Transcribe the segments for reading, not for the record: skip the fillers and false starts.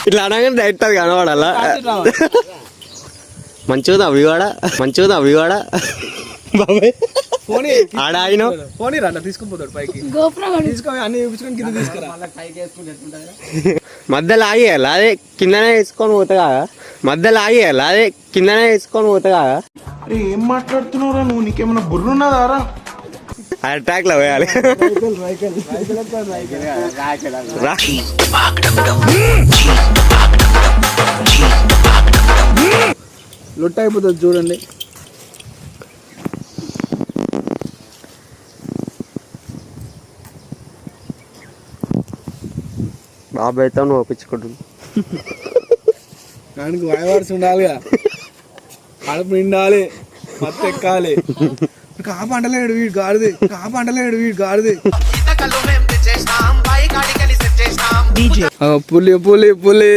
ఇట్లా అనగానే డైరెక్ట్ అది కనబడాలా మంచిగా అవివాడ బాబాయ్ ఆడ ఆయన ఫోన్ రా తీసుకుపోతాడు పైకి తీసుకో అన్ని చూపించుకొని కింద తీసుకురా మధ్యలో ఆగేయాలి అదే కిందనే వేసుకొని పోతా మధ్యలో ఆగేయాలి అదే కిందనే వేసుకొని పోతా అరే ఏం మాట్లాడుతున్నావురా నువ్వు? నీకేమన్నా బుర్రున్నదారా? అటాక్ లో వేయాలి లొట్ట అయిపోతుంది చూడండి. బాబాయ్ అయితే నువ్వు ఒప్పించుకుంటున్నావు. దానికి వాయవాడ్స్ ఉండాలిగా, కడుపు నిండాలి, మత్తు ఎక్కాలి. కాపంటలేడు వీడు గాడిది పులి పులి పులి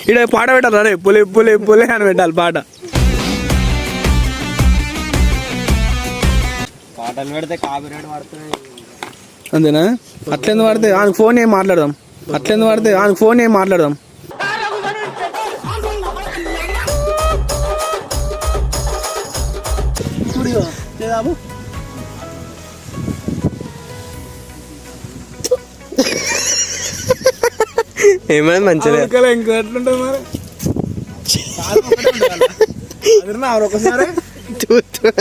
ఇక్కడ పాట పెట్టాలి. అరే పులి పులి పులి అని పెట్టాలి పాట. పాటలు పెడితే కాపీరైట్ పడుతున్నాయి అంతేనా? అట్లెందుకు పడితే ఆయనకు ఫోన్ ఏం మాట్లాడదాం. ఏమైనా మంచిగా ఇంకా ఎట్లుంటుంది మరి ఒకసారి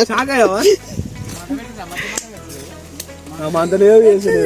షాక్ అయ్యావా? అంత లేదు.